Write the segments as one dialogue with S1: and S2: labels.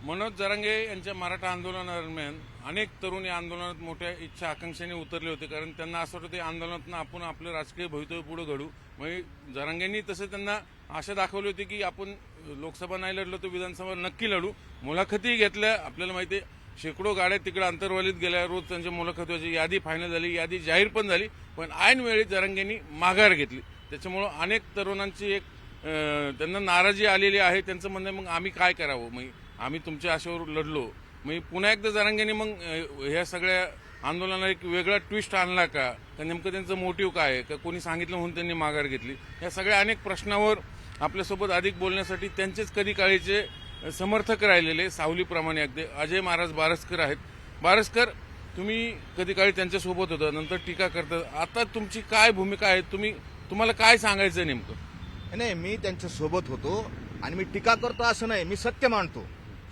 S1: मनोज जरांगे यांच्या मराठा आंदोलनादरम्यान अनेक तरुण या आंदोलनात मोठ्या इच्छा आकांक्षाने उतरले होते, कारण त्यांना असं वाटतं आंदोलनातून आपण आपलं राजकीय भवितव्य पुढे घडू. म्हणजे जरांगेंनी तसं त्यांना आशा दाखवली होती की आपण लोकसभा नाही लढलो तर विधानसभा नक्की लढू. मुलाखती घेतल्या. आपल्याला माहिती आहे शेकडो गाड्या तिकडे अंतर्वालीत गेल्या. रोज त्यांच्या मुलाखतीची यादी फायनल झाली, यादी जाहीर पण झाली, पण ऐन वेळी जरांगेंनी माघार घेतली. त्याच्यामुळं अनेक तरुणांची एक त्यांना नाराजी आलेली आहे. त्यांचं म्हणणं आहे मग आम्ही काय करावं, मग आम्ही तुमच्या आशेवर लढलो, मग पुन्हा एकदा जरांगेंनी मग ह्या सगळ्या आंदोलनाला एक वेगळा ट्विस्ट आणला का नेमकं त्यांचं मोटिव्ह काय आहे का, कोणी सांगितलं म्हणून त्यांनी माघार घेतली. या सगळ्या अनेक प्रश्नावर आपल्यासोबत अधिक बोलण्यासाठी त्यांचेच कधी काळीचे समर्थक राहिलेले सावलीप्रमाणे अगदी अजय महाराज बारसकर आहेत. बारसकर, तुम्ही कधी काळी त्यांच्यासोबत होता, नंतर टीका करता, आता तुमची काय भूमिका आहे, तुम्हाला काय सांगायचं नेमकं?
S2: नाही, मी त्यांच्या सोबत होतो आणि मी टीका करतो असं नाही, मी सत्य मांडतो.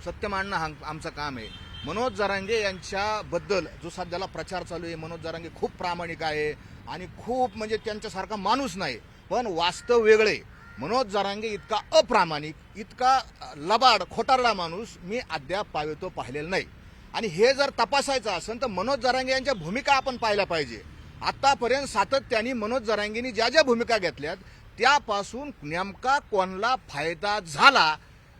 S2: सत्य मांडणं आमचं काम आहे. मनोज जरांगे यांच्याबद्दल जो सध्याला प्रचार चालू आहे, मनोज जरांगे खूप प्रामाणिक आहे आणि खूप म्हणजे त्यांच्यासारखा माणूस नाही, पण वास्तव वेगळे. मनोज जरांगे इतका अप्रामाणिक, इतका लबाड खोटारडा माणूस मी अद्याप पाहिलेला नाही. आणि हे जर तपासायचं असेल तर मनोज जरांगे यांच्या भूमिका आपण पाहिल्या पाहिजे. आतापर्यंत सातत्याने मनोज जरांगेंनी ज्या ज्या भूमिका घेतल्यात त्यापासून नेमका कोणाला फायदा झाला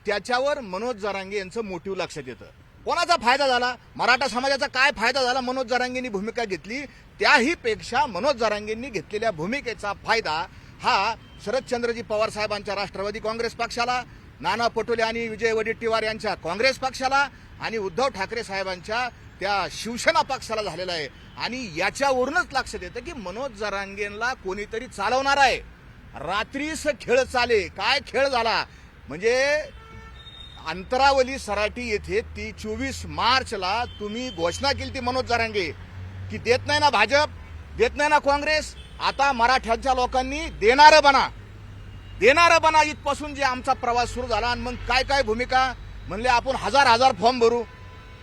S2: त्याच्यावर मनोज जरांगे यांचं मोटिव्ह लक्षात येतं. कोणाचा फायदा झाला, मराठा समाजाचा काय फायदा झाला मनोज जरांगेंनी भूमिका घेतली, त्याही पेक्षा मनोज जरांगेंनी घेतलेल्या भूमिकेचा फायदा हा शरदचंद्रजी पवार साहेबांच्या राष्ट्रवादी काँग्रेस पक्षाला, नाना पटोले आणि विजय वडेट्टीवार यांच्या काँग्रेस पक्षाला आणि उद्धव ठाकरे साहेबांच्या त्या शिवसेना पक्षाला झालेला आहे. आणि याच्यावरूनच लक्षात येतं की मनोज जरांगेंना कोणीतरी चालवणार आहे. रात्रीस खेळ चाले. काय खेळ झाला म्हणजे अंतरावली सराटी येथे 24 मार्चला तुम्ही घोषणा केली ती मनोज जरांगे की देत नाही ना भाजप, देत नाही ना काँग्रेस, आता मराठ्यांच्या लोकांनी देणारं बना. इथपासून जे आमचा प्रवास सुरू झाला. आणि मग काय काय भूमिका म्हणले, आपण हजार फॉर्म भरू,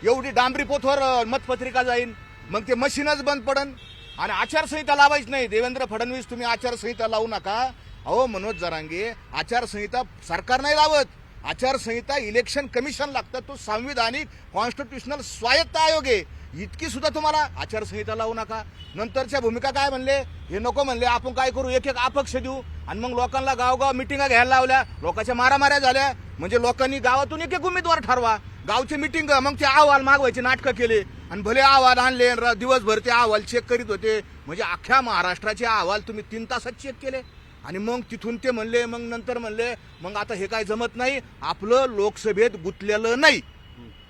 S2: एवढी डांबरी पोथवर मतपत्रिका जाईल, मग ते मशीनच बंद पडन आणि आचारसंहिता लावायची नाही. देवेंद्र फडणवीस, तुम्ही आचारसंहिता लावू नका. अहो मनोज जरांगे, आचारसंहिता सरकार नाही लावत, आचारसंहिता इलेक्शन कमिशन लागतं, तो संविधानिक कॉन्स्टिट्युशनल स्वायत्त आयोग आहे. इतकी सुद्धा तुम्हाला आचारसंहिता लावू नका. नंतरच्या भूमिका काय म्हणले, हे नको म्हणले, आपण काय करू, एक अपक्ष देऊ. आणि मग लोकांना गावगाव मिटिंगा घ्यायला लावल्या, लोकांच्या मारामाऱ्या झाल्या. म्हणजे लोकांनी गावातून एक उमेदवार ठरवा, गावची मिटिंग, मग ते अहवाल मागवायचे नाटकं केले आणि भले अहवाल आणले, दिवसभर ते अहवाल चेक करीत होते. म्हणजे अख्ख्या महाराष्ट्राचे अहवाल तुम्ही 3 तासात चेक केले. आणि मग तिथून ते म्हणले, मग नंतर म्हणले मग आता हे काय जमत नाही, आपलं लोकसभेत गुंतलेलं नाही.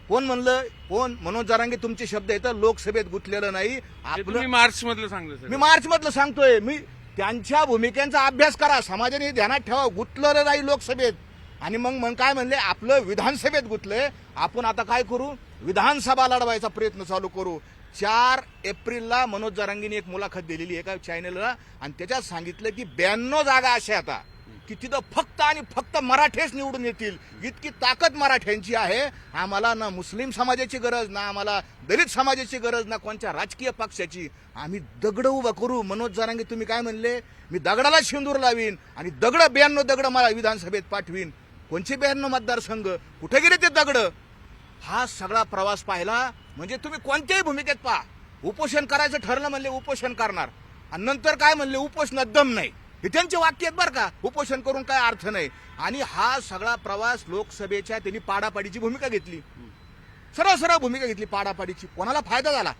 S2: कोण म्हणलं, कोण? मनोज जरांगे तुमचे शब्द येतात, लोकसभेत गुंतलेलं नाही आपलं.
S1: मार्च मधलं सांगलं,
S2: मी मार्च मधलं सांगतोय. मी त्यांच्या भूमिकेचा अभ्यास करा, समाजाने ध्यानात ठेवा, गुंतलेलं नाही लोकसभेत. आणि मग काय म्हणले, आपलं विधानसभेत गुंतलंय, आपण आता काय करू, विधानसभा लढवायचा प्रयत्न चालू करू. 4 एप्रिलला मनोज जरांगेंनी एक मुलाखत दिलेली एका चॅनलला आणि त्याच्यात सांगितलं की 92 जागा अशा आता की तिथं फक्त आणि फक्त मराठेच निवडून येतील. इतकी ताकद मराठ्यांची आहे. आम्हाला ना मुस्लिम समाजाची गरज, ना आम्हाला दलित समाजाची गरज, ना कोणत्या राजकीय पक्षाची. आम्ही दगड उभं करू. मनोज जरांगे तुम्ही काय म्हणले, मी दगडाला शेंदूर लावीन आणि 92 दगड मला विधानसभेत पाठवीन. कोणचे 92 मतदारसंघ, कुठे गेले ते दगड? हा सगळा प्रवास पाहिला म्हणजे तुम्ही कोणत्याही भूमिकेत पहा. उपोषण करायचं ठरलं म्हणले उपोषण करणार आणि नंतर काय म्हणले, उपोषणात दम नाही. हे त्यांचे वाक्य आहेत बरं का, उपोषण करून काय अर्थ नाही. आणि हा सगळा प्रवास लोकसभेच्या त्यांनी पाडापाडीची भूमिका घेतली, सरळ भूमिका घेतली पाडापाडीची. कोणाला फायदा झाला?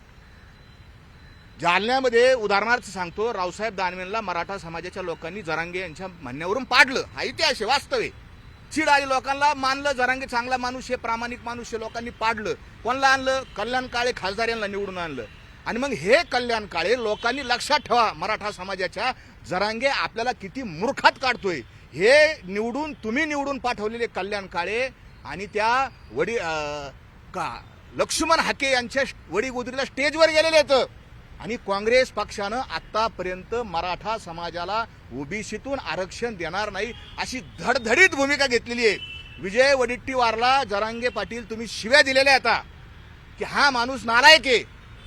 S2: जालन्यामध्ये उदाहरणार्थ सांगतो, रावसाहेब दानवेंना मराठा समाजाच्या लोकांनी जरांगे यांच्या म्हणण्यावरून पाडलं. हा इतिहास आहे, वास्तव आहे. चीड आली लोकांना, मानलं जरांगे चांगला माणूस आहे, प्रामाणिक माणूस आहे, लोकांनी पाडलं. कोणाला आणलं? कल्याण काळे खासदार यांना निवडून आणलं. आणि मग हे कल्याण काळे लोकांनी लक्षात ठेवा, मराठा समाजाच्या जरांगे आपल्याला किती मूर्खात काढतोय. हे तुम्ही निवडून पाठवलेले कल्याण काळे आणि त्या लक्ष्मण हाके यांच्या वडीगोदरीला स्टेजवर गेलेले आहेत. आणि काँग्रेस पक्षानं आतापर्यंत मराठा समाजाला ओबीसीतून आरक्षण देणार नाही अशी धडधडीत भूमिका घेतलेली आहे. विजय वडेट्टीवारला जरांगे पाटील तुम्ही शिव्या दिलेल्या आता की हा माणूस नालायक आहे.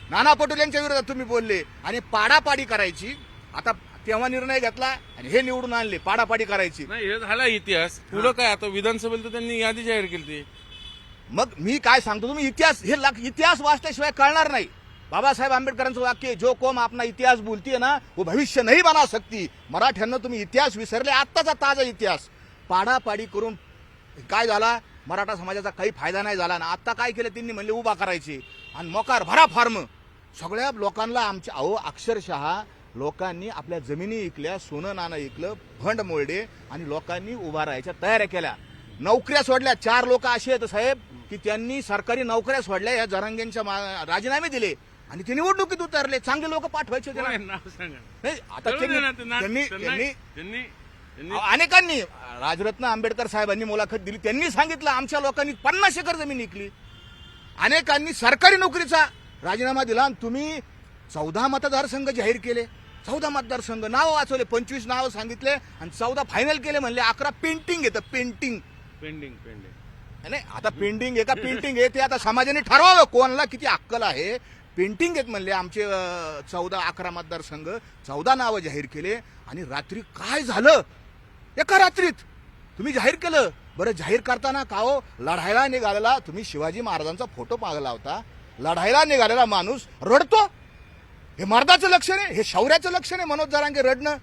S2: नाना पटोले यांच्या विरोधात तुम्ही बोलले आणि पाडापाडी करायची. आता तेव्हा निर्णय घेतला आणि हे निवडून आणले, पाडापाडी करायची.
S1: नाही हे झाला इतिहास. पुढं काय आता विधानसभेला तर त्यांनी यादी जाहीर केली.
S2: मग मी काय सांगतो, तुम्ही इतिहास वाचल्याशिवाय कळणार नाही. बाबासाहेब आंबेडकरांचं वाक्य आहे, जो कोम आपला इतिहास बोलतीये ना वो भविष्य नाही बना सकती. मराठ्यांना तुम्ही इतिहास विसरले, आत्ताचा ताजा इतिहास. पाडापाडी करून काय झाला, मराठा समाजाचा काही फायदा नाही झाला ना. आता काय केलं त्यांनी, म्हणले उभा करायचे आणि मोकार भरा फार्म. सगळ्या लोकांना आमच्या अक्षरशः लोकांनी आपल्या जमिनी इकल्या, सोनं नाणं इकलं, फंड मोडले आणि लोकांनी उभा राहायच्या तयाऱ्या केल्या. नोकऱ्या सोडल्या. 4 लोक असे आहेत साहेब की त्यांनी सरकारी नोकऱ्या सोडल्या, या जरांगेंच्या राजीनामे दिले आणि ते निवडणुकीत उतरले. चांगले लोक पाठवायचे
S1: कोण आहे नाव सांगा.
S2: नाही. आता
S1: कळू दे ना,
S2: त्यांनी
S1: त्यांनी
S2: अनेकांनी, राजरत्न आंबेडकर साहेबांनी मुलाखत दिली, त्यांनी सांगितलं आमच्या लोकांनी 50 एकर जमीन विकली. अनेकांनी सरकारी नोकरीचा राजीनामा दिला आणि तुम्ही 14 मतदारसंघ जाहीर केले. 14 मतदारसंघ नाव वाचवले, 25 नाव सांगितले आणि 14 फायनल केले. म्हणले 11 पेंटिंग येतं. पेंटिंग नाही, आता पेंडिंग आहे का पेंटिंग आहे ते आता समाजाने ठरवावं, कोणाला किती अक्कल आहे. पेंटिंग आहेत म्हणले आमचे 14-11 मतदारसंघ, 14 नावं जाहीर केले. आणि रात्री काय झालं, एका रात्रीत तुम्ही जाहीर केलं. बरं, जाहीर करताना का हो, लढायला निघालेला, तुम्ही शिवाजी महाराजांचा फोटो पागला होता, लढायला निघालेला माणूस रडतो, हे मर्दाचं लक्षण आहे, हे शौर्याचं लक्षण आहे. मनोज जरांगे रडणं,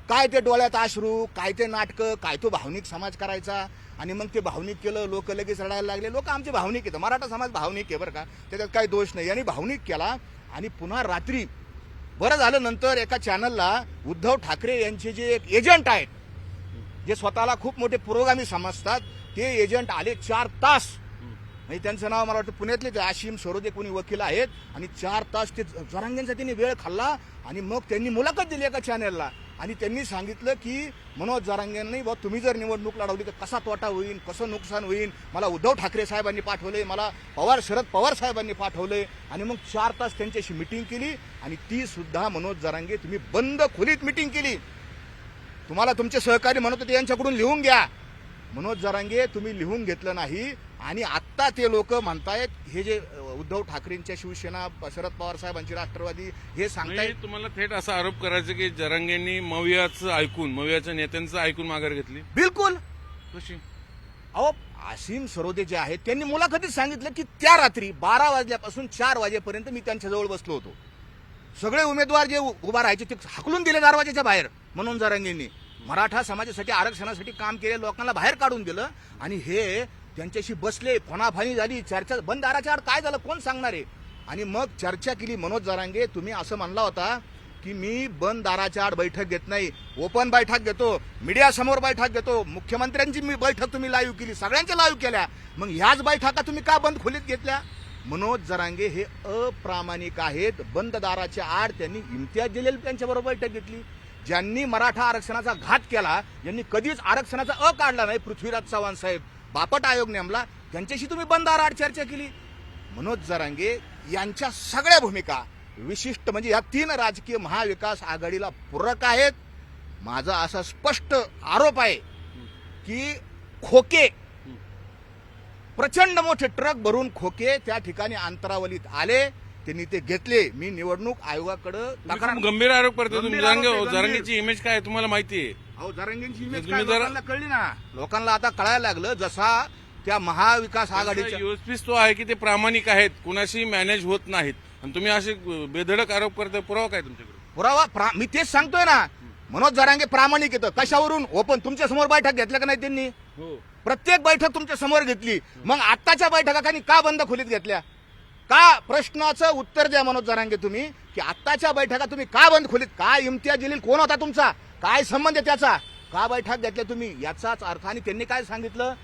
S2: काय ते डोळ्यात अश्रू, काय ते नाटकं, काय तो भावनिक समाज करायचा. आणि मग ते भावनिक केलं, लोक लगेच रडायला लागले. लोक आमचे भावनिक येतं, मराठा समाज भावनिक आहे बरं का, त्याच्यात काही दोष नाही. आणि भावनिक केला आणि पुन्हा रात्री बरं झालं. नंतर एका चॅनलला उद्धव ठाकरे यांचे जे एक एजंट आहेत, जे स्वतःला खूप मोठे पुरोगामी समजतात, ते एजंट आले 4 तास. म्हणजे त्यांचं नाव मला वाटतं पुण्यातले ते आशिम सरोदे कोणी वकील आहेत. आणि 4 तास ते जरांगेंचा त्यांनी वेळ खाल्ला आणि मग त्यांनी मुलाखत दिली एका चॅनलला. आणि त्यांनी सांगितलं की मनोज जरांगेंनी बा तुम्ही जर निवडणूक लढवली तर कसा तोटा होईल, कसं नुकसान होईल, मला उद्धव ठाकरे साहेबांनी पाठवले, मला शरद पवार साहेबांनी पाठवले. आणि मग 4 तास त्यांच्याशी मिटिंग केली आणि ती सुद्धा मनोज जरांगे तुम्ही बंद खोलीत मिटिंग केली. तुम्हाला तुमचे सहकारी म्हणत होते यांच्याकडून लिहून घ्या. मनोज जरांगे तुम्ही लिहून घेतलं नाही. आणि आत्ता ते लोक म्हणतायत, हे जे उद्धव ठाकरेंच्या शिवसेना, शरद पवार साहेबांची राष्ट्रवादी, हे सांगतायत.
S1: तुम्हाला थेट असा आरोप करायचा की जरांगेंनी मवियाचं ऐकून, मवियाच्या नेत्यांचं ऐकून माघार घेतली.
S2: बिलकुल.
S1: कशी?
S2: अहो, आशिम सरोदे जे आहेत त्यांनी मुलाखतीत सांगितलं की त्या रात्री 12 वाजल्यापासून 4 वाजेपर्यंत मी त्यांच्याजवळ बसलो होतो. सगळे उमेदवार जे उभा राहायचे ते हाकलून दिले दरवाजाच्या बाहेर. म्हणून जरांगेंनी मराठा समाजासाठी, आरक्षणासाठी काम केले, लोकांना बाहेर काढून दिलं. आणि हे त्यांच्याशी बसले, फणाफणी झाली, चर्चा बंद दाराच्या आड. काय झालं कोण सांगणार आहे. आणि मग चर्चा केली. मनोज जरांगे तुम्ही असं म्हणला होता की मी बंद दाराच्या आड बैठक घेत नाही, ओपन बैठक घेतो, मीडिया समोर बैठक घेतो. मुख्यमंत्र्यांची मी बैठक तुम्ही लाईव्ह केली, सगळ्यांच्या लाईव्ह केल्या. मग ह्याच बैठका तुम्ही का बंद खोलीत घेतल्या. मनोज जरांगे हे अप्रामाणिक आहेत. बंद दाराच्या आड त्यांनी इम्तियाज जलील त्यांच्याबरोबर बैठक घेतली. ज्यांनी मराठा आरक्षणाचा घात केला, ज्यांनी कधीच आरक्षणाचा काढला नाही, पृथ्वीराज चव्हाण साहेब, बापट आयोग नेमला, त्यांच्याशी तुम्ही बंद दाराआड चर्चा केली. मनोज जरांगे यांच्या सगळ्या भूमिका विशिष्ट म्हणजे या 3 राजकीय महाविकास आघाडीला पूरक आहेत. माझा असा स्पष्ट आरोप आहे की खोके, प्रचंड मोठे ट्रक भरून खोके त्या ठिकाणी अंतरावलीत आले, त्यांनी ते घेतले. मी निवडणूक आयोगाकडे तक्रार,
S1: गंभीर आरोप करतो.
S2: गंभीर आरोप आहे, गंभीर.
S1: जरांगेची इमेज काय आहे तुम्हाला माहिती आहे.
S2: अहो, जरांगेंची इमेज
S1: तुम्ही
S2: काय
S1: जरा-
S2: लोकांना कळली ना. लोकांना आता कळायला लागलं, जसा त्या महाविकास आघाडीच्या
S1: युएसपीच तो आहे की ते प्रामाणिक आहेत, कुणाशी मॅनेज होत नाहीत. आणि तुम्ही असे बेधडक आरोप करताय, पुरावा काय तुमच्याकडे?
S2: पुरावा मी तेच सांगतोय ना. मनोज जरांगे प्रामाणिक येतं. कशावरून? ओपन तुमच्या समोर बैठक घेतल्या का नाही त्यांनी?
S1: हो.
S2: प्रत्येक बैठक तुमच्या समोर घेतली. मग आत्ताच्या बैठका का बंद खोलीत घेतल्या? का? प्रश्नाचं उत्तर द्या मनोज जरांगे तुम्ही, की आत्ताच्या बैठका तुम्ही का बंद खोलीत? काय इम्तियाज जलील कोण होता तुमचा? काय संबंध आहे त्याचा? का बैठक घेतल्या तुम्ही? याचाच अर्थ. आणि त्यांनी काय सांगितलं?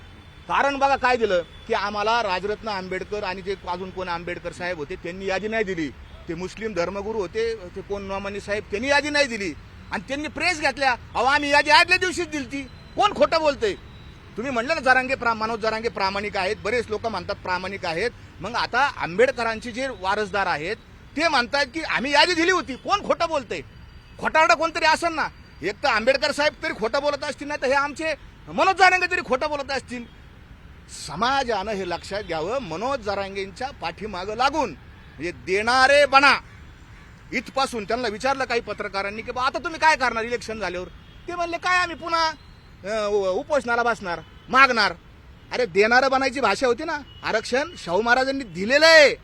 S2: कारण बघा काय दिलं, की आम्हाला राजरत्न आंबेडकर आणि ते अजून कोण आंबेडकर साहेब होते त्यांनी यादी नाही दिली. ते मुस्लिम धर्मगुरू होते, ते कोण नोमानी साहेब, त्यांनी यादी नाही दिली. आणि त्यांनी प्रेस घेतल्या. अहो, आम्ही यादी आदल्या दिवशीच दिलती. कोण खोटं बोलतंय? तुम्ही म्हणलं ना जरांगे मनोज जरांगे प्रामाणिक आहेत, बरेच लोक म्हणतात प्रामाणिक आहेत. मग आता आंबेडकरांचे जे वारसदार आहेत ते म्हणतात की आम्ही यादी दिली होती. कोण खोटं बोलतंय? खोटारडा कोणतरी असेल ना. एक तर आंबेडकर साहेब तरी खोटं बोलत असतील, नाही तर हे आमचे मनोज जरांगे तरी खोटं बोलत असतील. समाजानं हे लक्षात घ्यावं. मनोज जरांगेंच्या पाठीमागं लागून म्हणजे देणारे बना, इथपासून त्यांना विचारलं काही पत्रकारांनी की बा आता तुम्ही काय करणार इलेक्शन झाल्यावर. ते म्हणले काय आम्ही पुन्हा उपोषणाला बसणार, मागणार. अरे देणारं बनायची भाषा होती ना. आरक्षण शाहू महाराजांनी दिलेलं आहे.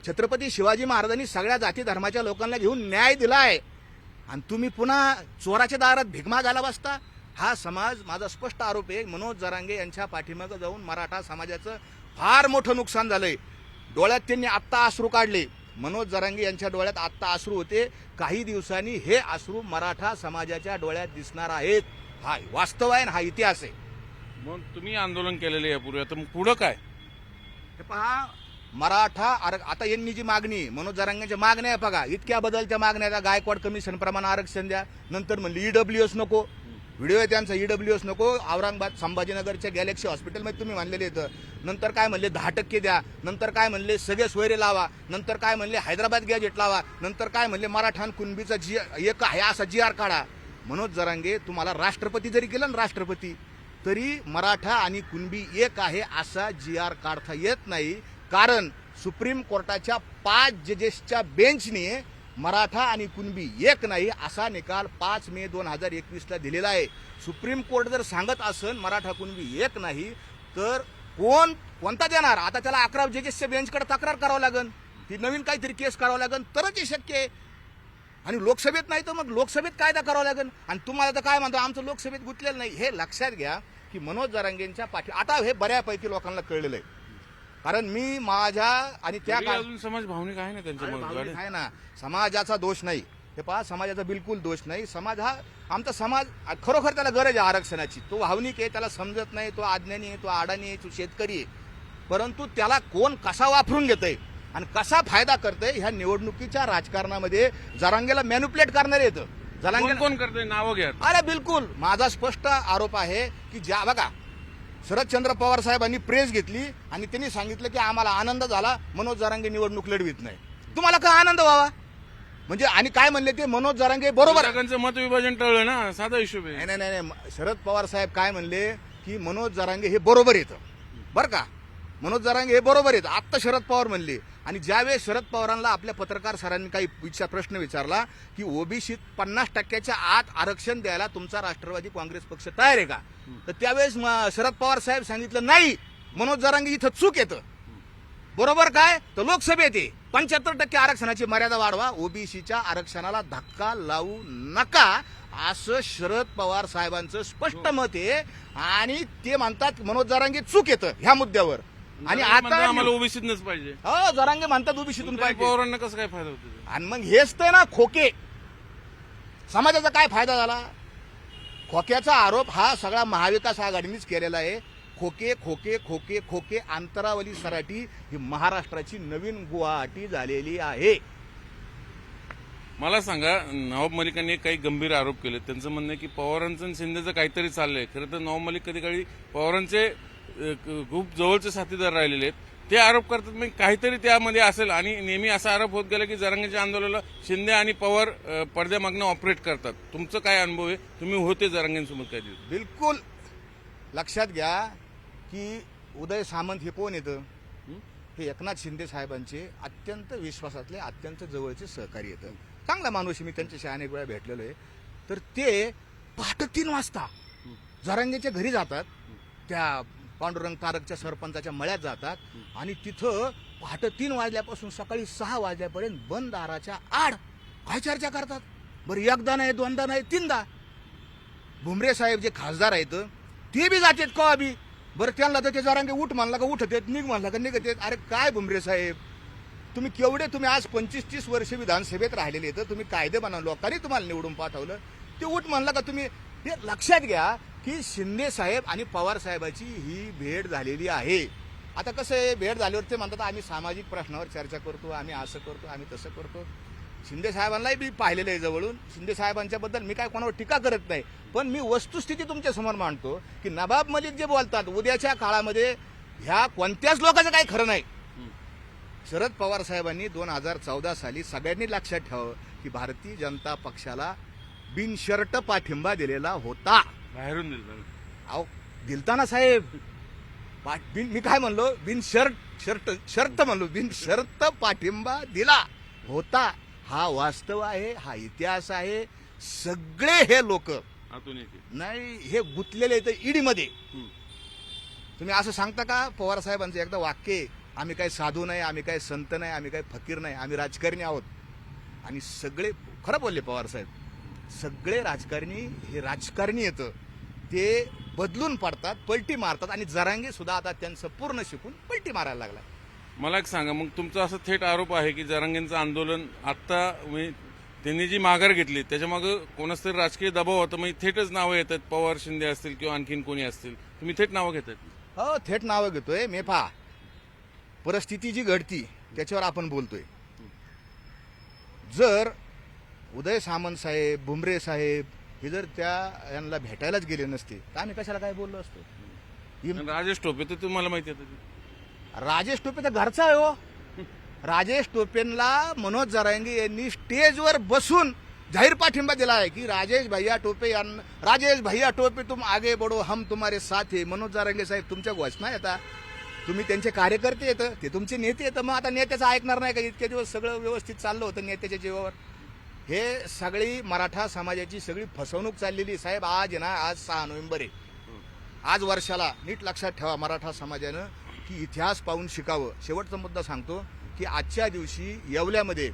S2: छत्रपती शिवाजी महाराजांनी सगळ्या जाती धर्माच्या लोकांना घेऊन न्याय दिलाय आणि तुम्ही पुन्हा चोराच्या दारात भीक मागायला बसता. हा समाज, माझा स्पष्ट आरोप आहे, मनोज जरांगे यांच्या पाठीमागं जाऊन मराठा समाजाचं फार मोठं नुकसान झालंय. डोळ्यात त्यांनी आत्ता अश्रू काढले. मनोज जरांगे यांच्या डोळ्यात आत्ता अश्रू होते. काही दिवसांनी हे अश्रू मराठा समाजाच्या डोळ्यात दिसणार आहेत. हा वास्तव आहे, हा इतिहास आहे.
S1: मग तुम्ही आंदोलन केलेलं यापूर्वी, आता मग पुढं काय?
S2: हे पहा, मराठा आता यांनी जी मागणी, मनोज जरांगेच्या मागण्या आहे बघा, इतक्या बदलच्या मागण्या द्या. गायकवाड कमिशन प्रमाणे आरक्षण द्या. नंतर म्हणले ईडब्ल्यूएस नको. व्हिडिओ आहे त्यांचा, ईडब्ल्यूएस नको. औरंगाबाद संभाजीनगरच्या गॅलेक्सी हॉस्पिटलमध्ये तुम्ही मानलेले येतं. नंतर काय म्हणले 10% द्या. नंतर काय म्हणले सगळे सोयरे लावा. नंतर काय म्हणले हैदराबाद गॅजेट लावा. नंतर काय म्हणले मराठा कुणबीचा एक आहे असा GR काढा. मनोज जरांगे, तुम्हाला राष्ट्रपती जरी केलं ना राष्ट्रपती, तरी मराठा आणि कुणबी एक आहे असा GR काढता येत नाही. कारण सुप्रीम कोर्टाच्या 5 जजेसच्या बेंचने मराठा आणि कुणबी एक नाही असा निकाल 5 मे 2021ला दिलेला आहे. सुप्रीम कोर्ट जर सांगत असेल मराठा कुणबी एक नाही, तर कोणता देणार? आता त्याला 11 जजेसच्या बेंचकडे तक्रार करावं लागेल. ती नवीन काहीतरी केस करावं लागेल तरच हे शक्य आहे. आणि लोकसभेत नाही तर मग लोकसभेत कायदा करावा लागेल. आणि तुम्हाला तर काय म्हणतो आमचं लोकसभेत गुंतलेलं नाही. हे लक्षात घ्या की मनोज जरांगेंच्या पाठी आता हे बऱ्यापैकी लोकांना कळलेलं आहे. कारण मी माझ्या आणि त्या
S1: अजून समाज भावनिक आहे ना त्यांच्या मनात.
S2: आहे ना, समाजाचा दोष नाही. हे पहा, समाजाचा बिलकुल दोष नाही. समाज हा आमचा समाज खरोखर त्याला गरज आहे आरक्षणाची. तो भावनिक आहे, त्याला समजत नाही, तो अज्ञानी आहे, तो अडाणी आहे, तो शेतकरी आहे. परंतु त्याला कोण कसा वापरून घेतय आणि कसा फायदा करतय ह्या निवडणुकीच्या राजकारणामध्ये जरांगेला मॅन्युप्लेट करणार येतं.
S1: कोण करतंय नावं घ्या.
S2: अरे बिलकुल, माझा स्पष्ट आरोप आहे की ज्या बघा शरदचंद्र पवार साहेबांनी प्रेस घेतली आणि त्यांनी सांगितलं की आम्हाला आनंद झाला मनोज जरांगे निवडणूक लढवित नाही. तुम्हाला काय आनंद व्हावा म्हणजे? आणि काय म्हणले ते मनोज जरांगे बरोबर
S1: मत विभाजन टळलं ना, साधा हिशोब आहे.
S2: नाही नाही नाही, शरद पवार साहेब काय म्हणले की मनोज जरांगे हे बरोबर येतं. बरं का, मनोज जरांगे हे बरोबर येतं. आत्ता शरद पवार म्हणले. आणि ज्यावेळेस शरद पवारांना आपल्या पत्रकार सरांनी काही प्रश्न विचारला की ओबीसीत 50% आत आरक्षण द्यायला तुमचा राष्ट्रवादी काँग्रेस पक्ष तयार आहे का, तर त्यावेळेस शरद पवार साहेब सांगितलं नाही, मनोज जरांगे इथं चूक येतं. बरोबर काय, तर लोकसभेत 75% आरक्षणाची मर्यादा वाढवा, ओबीसीच्या आरक्षणाला धक्का लावू नका, असं शरद पवार साहेबांचं स्पष्ट मत आहे. आणि ते म्हणतात मनोज जरांगे चूक येतं ह्या मुद्द्यावर. आणि आता
S1: आम्हाला ओबीसीतनच पाहिजे.
S2: हो, जरांगे म्हणतात ओबीसीतून पाहिजे.
S1: पवारांना कसं काय फायदा होतो?
S2: आणि मग हेच तर ना खोके. समाजाचा काय फायदा झाला? खोक्याचा आरोप हा सगळा महाविकास आघाडीनेच केलेला आहे. खोके खोके खोके खोके. अंतरावली सराटी ही महाराष्ट्राची नवीन गुवाहाटी झालेली आहे.
S1: मला सांगा, नवाब मलिकांनी काही गंभीर आरोप केले. त्यांचं म्हणणं आहे की पवारांचं आणि शिंदेचं काहीतरी चाललंय. खरं तर नवाब मलिक कधी काळी पवारांचे खूप जवळचे साथीदार राहिलेले आहेत. ते आरोप करतात मग काहीतरी त्यामध्ये असेल. आणि नेहमी असा आरोप होत गेला की जरांगेच्या आंदोलनाला शिंदे आणि पवार पडद्यामागनं ऑपरेट करतात. तुमचं काय अनुभव आहे? तुम्ही होते जरांगेंसोबत काय दिवस?
S2: बिलकुल लक्षात घ्या की उदय सामंत हे कोण येतं? हे एकनाथ शिंदे साहेबांचे अत्यंत विश्वासातले, अत्यंत जवळचे सहकारी येतं. चांगला माणूस, मी त्यांच्याशी अनेक वेळा भेटलेलो आहे. तर ते पहाटे 3 वाजता जरांगेच्या घरी जातात, त्या पांडुरंग तारकच्या सरपंचाच्या मळ्यात जातात आणि तिथं पहाटे 3 वाजल्यापासून सकाळी 6 वाजल्यापर्यंत बंद दाराच्या आड काय चर्चा करतात. बरं, एकदा नाही, दोनदा नाही, 3दा. भुमरे साहेब जे खासदार आहेत ते बी जातात का बी. बरं, त्यांना तर ते जरांगे उठ म्हणला का उठत येत, निघ म्हणला का निघत येत. अरे काय भुमरे साहेब, तुम्ही आज 25-30 वर्ष विधानसभेत राहिलेले तर तुम्ही कायदे बनवून लोकांनी तुम्हाला निवडून पाठवलं, ते उठ म्हणला का तुम्ही. हे लक्षात घ्या की शिंदे साहेब आणि पवार साहेबाची ही भेट झालेली आहे. आता कसं आहे, भेट झाल्यावर ते म्हणतात आम्ही सामाजिक प्रश्नावर चर्चा करतो, आम्ही असं करतो, आम्ही तसं करतो. शिंदे साहेबांनाही मी पाहिलेलं आहे जवळून. शिंदे साहेबांच्याबद्दल मी काय कोणावर टीका करत नाही, पण मी वस्तुस्थिती तुमच्या समोर मांडतो की नवाब मलिक जे बोलतात उद्याच्या काळामध्ये ह्या कोणत्याच लोकांचं काही खरं नाही. शरद पवार साहेबांनी 2014 साली सगळ्यांनी लक्षात ठेवावं की भारतीय जनता पक्षाला बिनशर्त पाठिंबा दिलेला होता.
S1: बाहेरून दिलं
S2: अहो दिलता ना साहेब. मी काय म्हणलो, शर्त म्हणलो, बिनशर्त पाठिंबा दिला होता. हा वास्तव आहे, हा इतिहास आहे. सगळे हे लोक
S1: आतून येते.
S2: नाही हे गुंतलेले आहेत ईडीमध्ये. तुम्ही असं सांगता का? पवार साहेबांचं एकदा वाक्य आहे, आम्ही काही साधू नाही, आम्ही काही संत नाही, आम्ही काही फकीर नाही, आम्ही राजकारणी आहोत. आणि सगळे खरं बोलले पवार साहेब, सगळे राजकारणी हे राजकारणी येतं ते बदलून पडतात, पलटी मारतात. आणि जरांगे सुद्धा आता त्यांचं पूर्ण शिकून पलटी मारायला लागला.
S1: मला एक सांगा, मग तुमचा असा थेट आरोप आहे की जरांगेंचं आंदोलन आता त्यांनी जी माघार घेतली त्याच्यामागे कोणाच तरी राजकीय दबाव होता, म्हणजे थेटच नावं येतात, पवार शिंदे असतील किंवा आणखीन कोणी असतील, तुम्ही थेट नावं घेतात?
S2: हो, थेट नावं घेतोय. मी पहा, परिस्थिती जी घडती त्याच्यावर आपण बोलतोय. जर उदय सामंत साहेब, भुमरे साहेब हे जर यांना भेटायलाच गेले नसते तर आम्ही कशाला काय बोललो असतो.
S1: राजेश टोपे तर तुम्हाला माहिती आहे,
S2: राजेश टोपे तर घरचा आहे हो. राजेश टोपेंना मनोज जरांगे यांनी स्टेजवर बसून जाहीर पाठिंबा दिला आहे की राजेश भैया टोपे तुम आगे बढ़ो, हम तुम्हारे साथ है. मनोज जरांगे साहेब तुमच्या घोषणा येतात, तुम्ही त्यांचे कार्यकर्ते येतं, ते तुमचे नेते येतं. मग आता नेत्याचं ऐकणार नाही का? इतके दिवस सगळं व्यवस्थित चाललं होतं नेत्याच्या जीवावर. हे सगळी मराठा समाजाची सगळी फसवणूक चाललेली. साहेब आज आहे ना, आज 6 नोव्हेंबर आहे. आज वर्षाला नीट लक्षात ठेवा मराठा समाजानं की इतिहास पाहून शिकावं. शेवटचा मुद्दा सांगतो की आजच्या दिवशी येवल्यामध्ये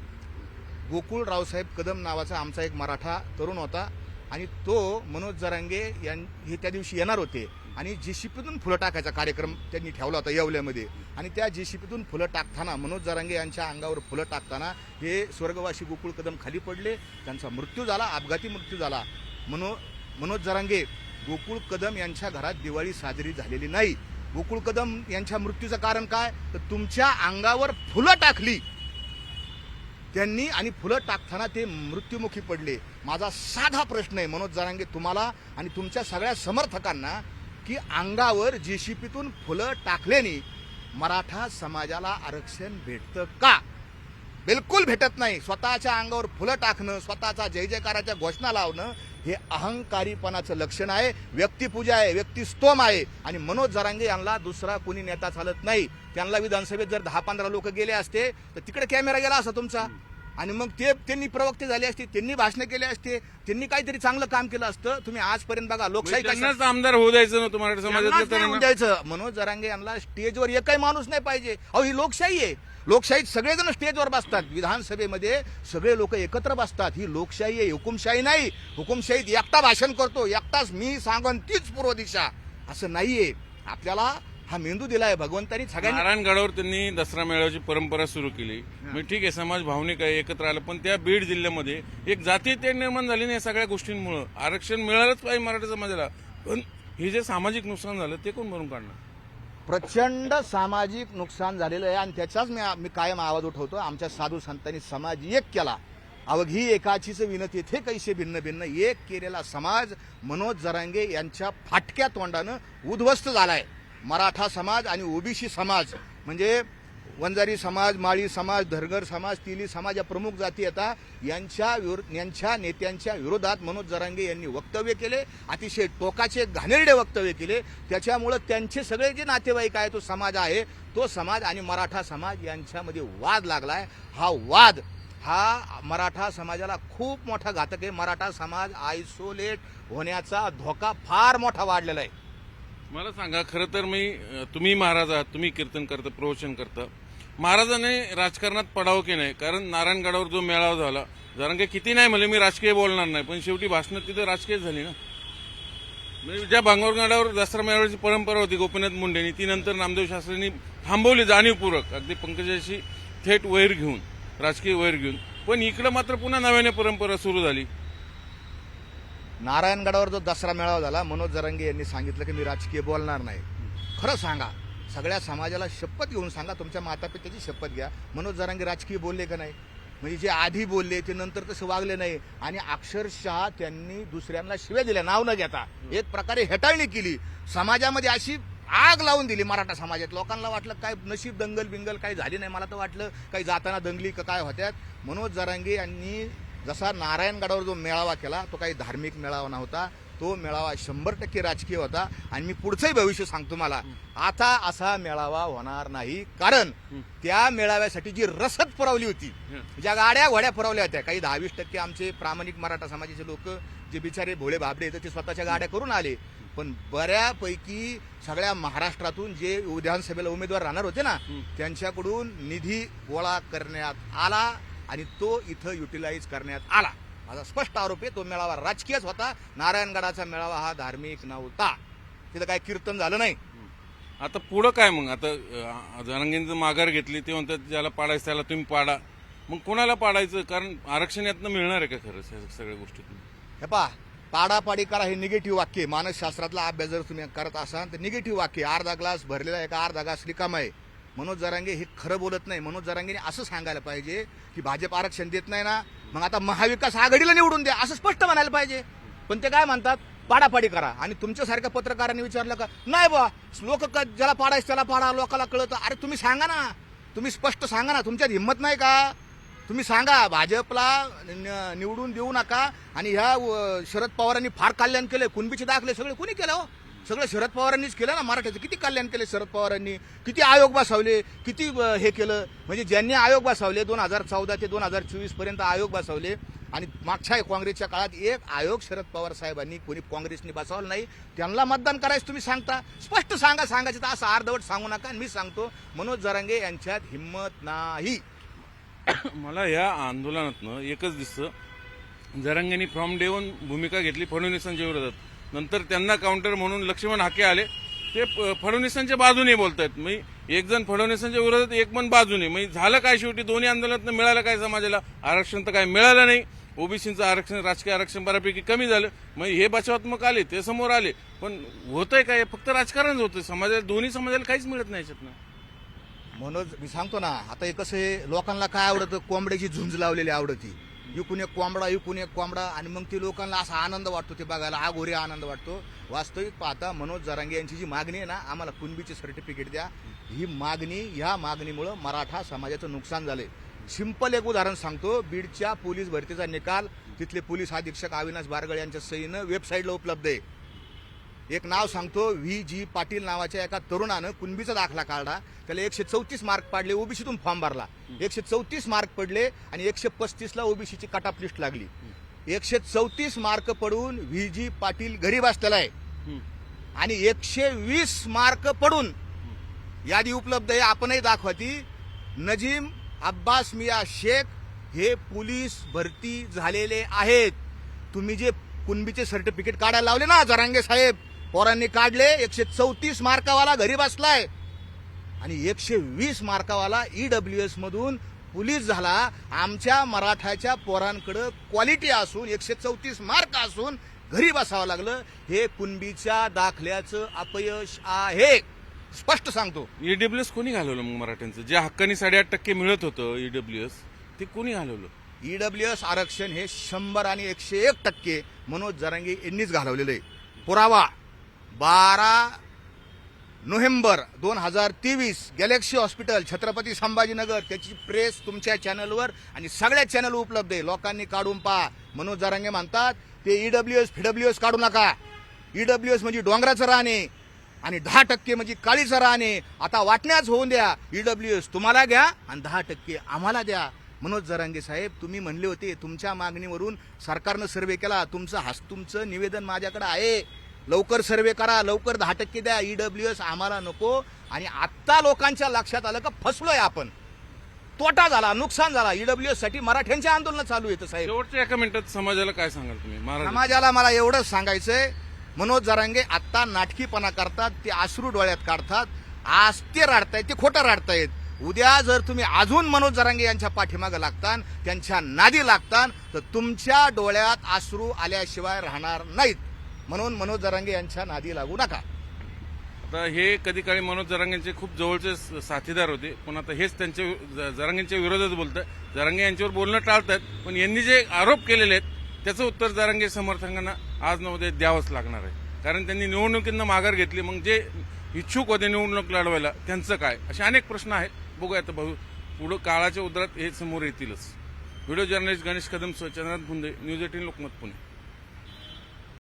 S2: गोकुळ रावसाहेब कदम नावाचा आमचा एक मराठा तरुण होता आणि तो मनोज जरांगे हे त्या दिवशी येणार होते आणि जेसीपीतून फुलं टाकायचा कार्यक्रम त्यांनी ठेवला होता येवल्यामध्ये. आणि त्या जेसीपीतून फुलं टाकताना मनोज जरांगे यांच्या अंगावर फुलं टाकताना हे स्वर्गवासी गोकुळ कदम खाली पडले, त्यांचा मृत्यू झाला, अपघाती मृत्यू झाला. मनोज जरांगे, गोकुळ कदम यांच्या घरात दिवाळी साजरी झालेली नाही. गोकुळ कदम यांच्या मृत्यूचं कारण काय? तर तुमच्या अंगावर फुलं टाकली त्यांनी आणि फुलं टाकताना ते मृत्युमुखी पडले. माझा साधा प्रश्न आहे मनोज जरांगे तुम्हाला आणि तुमच्या सगळ्या समर्थकांना की अंगावर जेसीपीतून फुलं टाकल्याने मराठा समाजाला आरक्षण भेटतं का? बिलकुल भेटत नाही. स्वतःच्या अंगावर फुलं टाकणं, स्वतःचा जय जयकाराच्या घोषणा लावणं हे अहंकारीपणाचं लक्षण आहे, व्यक्तिपूजा आहे, व्यक्तिस्तोम आहे. आणि मनोज जरांगे यांना दुसरा कोणी नेता चालत नाही. त्यांना विधानसभेत जर 10-15 लोक गेले असते तर तिकडे कॅमेरा गेला असता तुमचा आणि मग त्यांनी प्रवक्ते झाले असते, त्यांनी भाषण केले असते, त्यांनी काहीतरी चांगलं काम केलं असतं. तुम्ही आजपर्यंत बघा लोकशाही
S1: त्यांनाच आमदार होऊ द्यायचं नव्हतं मराठा समाजातलं.
S2: द्यायचं. मनोज जरांगे यांना स्टेजवर एकही माणूस नाही पाहिजे. अहो ही लोकशाही आहे. लोकशाहीत सगळेजण स्टेजवर बसतात, विधानसभेमध्ये सगळे लोक एकत्र बसतात. ही लोकशाही आहे, हुकुमशाही नाही. हुकुमशाहीत एकटा भाषण करतो, एकटाच मी सांगन तीच पूर्व दिशा, असं नाहीये. आपल्याला हा मेंदू दिलाय भगवंतानी सगळ्यांना.
S1: नारायणगडावर त्यांनी दसरा मेळाव्याची परंपरा सुरू केली. म्हणजे ठीक आहे, समाज भावनिक आहे, एकत्र आलं, पण त्या बीड जिल्ह्यामध्ये एक जातीयता निर्माण झाली नाही या सगळ्या गोष्टींमुळे. आरक्षण मिळालंच पाहिजे मराठा समाजाला, पण हे जे सामाजिक नुकसान झालं ते कोण भरून काढणार?
S2: प्रचंड सामाजिक नुकसान झालेलं आहे आणि त्याचाच मी कायम आवाज उठवतो. आमच्या साधू संतांनी समाज एक केला, अवघी एकाचीच विनती थे कैसे भिन्न भिन्न. एक केलेला समाज मनोज जरांगे यांच्या फाटक्या तोंडानं उद्ध्वस्त झालाय. मराठा समाज आणि ओबीसी समाज म्हणजे वंजारी समाज, माळी समाज, धरगर समाज, तिली समाज या प्रमुख जाती येतात. यांच्या नेत्यांच्या विरोधात मनोज जरांगे यांनी वक्तव्य केले, अतिशय टोकाचे घाणेरडे वक्तव्य केले. त्याच्यामुळे त्यांचे सगळे जे नातेवाईक आहे, तो समाज आहे, तो समाज आणि मराठा समाज यांच्यामध्ये वाद लागलाय. हा वाद हा मराठा समाजाला खूप मोठा घातक आहे. मराठा समाज आयसोलेट होण्याचा धोका फार मोठा वाढलेला आहे.
S1: मला सांगा, खरं तर तुम्ही महाराज आहात, तुम्ही कीर्तन करता, प्रवचन करता, महाराजांनी राजकारणात पडावं की नाही? कारण नारायणगडावर जो मेळावा झाला, जरांगे किती नाही म्हणले मी राजकीय बोलणार नाही, पण शेवटी भाषणात तिथे राजकीय झाली ना. म्हणजे ज्या भांगरगडावर दसरा मेळाव्याची परंपरा होती गोपीनाथ मुंडेंनी, ती नंतर नामदेव शास्त्रींनी थांबवली जाणीवपूर्वक, अगदी पंकजाशी थेट वैर घेऊन, राजकीय वैर घेऊन. पण इकडे मात्र पुन्हा नव्याने परंपरा सुरू झाली.
S2: नारायणगडावर जो दसरा मेळावा झाला, मनोज जरांगे यांनी सांगितलं की मी राजकीय बोलणार नाही. खरं सांगा, सगळ्या समाजाला शपथ घेऊन सांगा, तुमच्या मातापित्याची शपथ घ्या, मनोज जरांगे राजकीय बोलले का नाही? म्हणजे जे आधी बोलले ते नंतर तसं वागले नाही. आणि अक्षरशः त्यांनी दुसऱ्यांना शिव्या दिल्या नाव न घेता. एक प्रकारे हेटाळणी केली, समाजामध्ये अशी आग लावून दिली मराठा समाजात. लोकांना वाटलं काय नशीब दंगल बिंगल काही झाली नाही. मला तर वाटलं काही जाताना दंगली का काय होत्यात. मनोज जरांगे यांनी जसा नारायणगडावर जो मेळावा केला तो काही धार्मिक मेळावा नव्हता, तो मेळावा 100% राजकीय होता आणि मी पुढचंही भविष्य सांगतो मला आता असा मेळावा होणार नाही, कारण त्या मेळाव्यासाठी जी रसद पुरवली होती, ज्या गाड्या घोड्या पुरवल्या होत्या, काही 10-20% आमचे प्रामाणिक मराठा समाजाचे लोक जे बिचारे भोळे भाबडे येतात ते स्वतःच्या गाड्या करून आले, पण बऱ्यापैकी सगळ्या महाराष्ट्रातून जे विधानसभेला उमेदवार राहणार होते ना त्यांच्याकडून निधी गोळा करण्यात आला आणि तो इथं युटिलाइज करण्यात आला. माझा स्पष्ट आरोप आहे, तो मेळावा राजकीयच होता. नारायणगडाचा मेळावा हा धार्मिक नव्हता. तिथं काय कीर्तन झालं नाही.
S1: आता पुढं काय मग? आता जरांगेंचं माघार घेतली, ते म्हणतात ज्याला पाडायचं त्याला तुम्ही पाडा. मग कोणाला पाडायचं? कारण आरक्षण यातनं मिळणार आहे का खरं सगळ्या गोष्टीतून?
S2: हे पहा, पाडापाडी करा हे निगेटिव्ह वाक्य आहे. मानसशास्त्रातला अभ्यास जर तुम्ही करत असाल तर निगेटिव्ह वाक्य. अर्धा ग्लास भरलेला आहे का अर्धा ग्लास रिकामा आहे. मनोज जरांगे हे खरं बोलत नाही. मनोज जरांगेने असं सांगायला पाहिजे की भाजप आरक्षण देत नाही ना, मग आता महाविकास आघाडीला निवडून द्या, असं स्पष्ट म्हणायला पाहिजे. पण ते काय म्हणतात, पाडापाडी करा. आणि तुमच्यासारख्या पत्रकारांनी विचारलं का, नाही बा लोक ज्याला पाडायचं त्याला पाडा, लोकांना कळतं. अरे तुम्ही सांगा ना, तुम्ही स्पष्ट सांगा ना, तुमच्यात हिंमत नाही का? तुम्ही सांगा भाजपला निवडून देऊ नका. आणि ह्या शरद पवारांनी फार कल्याण केलं, कुणबीचे दाखले सगळे कोणी केलं हो? सगळं शरद पवारांनीच केलं ना. मराठ्याचं किती कल्याण केले शरद पवारांनी, किती आयोग बसवले, किती हे केलं. म्हणजे ज्यांनी आयोग बसवले 2014 ते 2024 पर्यंत आयोग बसवले, आणि मागच्या काँग्रेसच्या काळात एक आयोग शरद पवार साहेबांनी कोणी काँग्रेसनी बसवलं नाही, त्यांना मतदान करायचं तुम्ही सांगता. स्पष्ट सांगा, सांगायचं तर असं अर्धवट सांगू नका. मी सांगतो मनोज जरांगे यांच्यात हिंमत नाही.
S1: मला या आंदोलनातनं एकच दिसतं, जरांगेंनी फ्रॉम डे वन भूमिका घेतली फडणवीसांच्या विरोधात. नंतर त्यांना काउंटर म्हणून लक्ष्मण हाके आले, ते फडणवीसांच्या बाजूने बोलतायत. मग एक जण फडणवीसांच्या विरोधात, एक पण बाजूने. मग झालं काय शेवटी? दोन्ही आंदोलनातनं मिळालं काय समाजाला? आरक्षण तर काय मिळालं नाही. ओबीसीचं आरक्षण, राजकीय आरक्षण बऱ्यापैकी कमी झालं. मग हे बचावात्मक आले, ते समोर आले, पण होतंय काय? फक्त राजकारणच होतंय. समाजाला, दोन्ही समाजाला काहीच मिळत नाही याच्यातनं.
S2: मनोज, मी सांगतो ना, आता हे कसं आहे, लोकांना काय आवडतं, कोंबड्याची झुंज लावलेली आवडती. इकून एक कोंबडा, इकून एक कोंबडा, आणि मग ते लोकांना असा आनंद वाटतो, ते बघायला आघोरी आनंद वाटतो. वास्तविक पाहता मनोज जरांगे यांची जी मागणी आहे ना, आम्हाला कुणबीचे सर्टिफिकेट द्या, ही मागणी, ह्या मागणीमुळं मराठा समाजाचं नुकसान झालंय. सिंपल एक उदाहरण सांगतो. बीडच्या पोलीस भरतीचा निकाल तिथले पोलीस अधीक्षक अविनाश बारगळ यांच्या सहीनं वेबसाईटला उपलब्ध आहे. एक नाव सांगतो, VG पाटील नावाच्या एका तरुणानं कुणबीचा दाखला काढला, त्याला 134 मार्क पडले, ओबीसीतून फॉर्म भरला, 134 मार्क पडले आणि 135ला ओबीसीची कट ऑफ लिस्ट लागली. 134 मार्क पडून VG पाटील घरी बसलेला आहे आणि 120 मार्क पडून यादी उपलब्ध आहे, आपणही दाखवती. नजीम अब्बास मिया शेख हे पोलीस भरती झालेले आहेत. तुम्ही जे कुणबीचे सर्टिफिकेट काढायला लावले ना जरांगे साहेब, पोरांनी काढले. 134 मार्कावाला घरी बसलाय आणि 120 मार्कावाला EWS मधून पोलीस झाला. आमच्या मराठाच्या पोरांकडे क्वालिटी असून 134 मार्क असून घरी बसावं लागलं. हे कुणबीच्या दाखल्याचं अपयश आहे, स्पष्ट सांगतो.
S1: EWS कोणी घालवलं मग मराठ्यांचं? जे हक्कानी 8.5% मिळत होतं EWS, ते कोणी घालवलं?
S2: EWS आरक्षण हे 100 आणि 101% मनोज जरांगे यांनीच घालवलेलं आहे. पुरावा 12 November 2023 Galaxy hospital Chhatrapati Sambhajinagar, त्याची प्रेस तुमच्या चॅनलवर आणि सगळ्या चॅनल उपलब्ध आहे. लोकांनी काढून पहा. मनोज जरांगे म्हणतात ते EWS काढू नका. EWS म्हणजे डोंगराचं राहणे आणि 10% म्हणजे काळीचं राहणे. आता वाटण्याच होऊन द्या. EWS तुम्हाला घ्या आणि 10% आम्हाला द्या. मनोज जरांगे साहेब, तुम्ही म्हणले होते तुमच्या मागणीवरून सरकारनं सर्वे केला, तुमचं निवेदन माझ्याकडे आहे, लवकर सर्वे करा, लवकर 10% द्या, EWS आम्हाला नको. आणि आत्ता लोकांच्या लक्षात आलं का फसलोय आपण, तोटा झाला, नुकसान झाला. EWS साठी मराठ्यांचे आंदोलन चालू येतं साहेब.
S1: शेवटच्या एका मिनिटात समाजाला काय सांगाल तुम्ही?
S2: समाजाला मला एवढंच सांगायचंय, मनोज जरांगे आत्ता नाटकीपणा करतात, ते अश्रू डोळ्यात काढतात, आज ते रडतायत, ते खोटं रडतायत. उद्या जर तुम्ही अजून मनोज जरांगे यांच्या पाठीमागे लागतान, त्यांच्या नादी लागतान, तर तुमच्या डोळ्यात अश्रू आल्याशिवाय राहणार नाहीत. म्हणून मनोज जरांगे यांच्या नादी लागू नका.
S1: आता हे कधी काळी मनोज जरांगेंचे खूप जवळचे साथीदार होते, पण आता हेच त्यांच्या जरांगेंच्या विरोधात बोलतात. जरांगे यांच्यावर बोलणं टाळतात, पण यांनी जे आरोप केलेले आहेत त्याचं उत्तर जरांगे समर्थकांना आज न उद्या द्यावंच लागणार आहे. कारण त्यांनी निवडणुकींना माघार घेतली, मग जे इच्छुक होते निवडणूक लढवायला त्यांचं काय, असे अनेक प्रश्न आहेत. बघूया आता पुढं काळाच्या उद्रात हे समोर येतीलच. Video journalist Ganesh Kadam, Chandranath Phunde, news 18 Lokmat, Pune.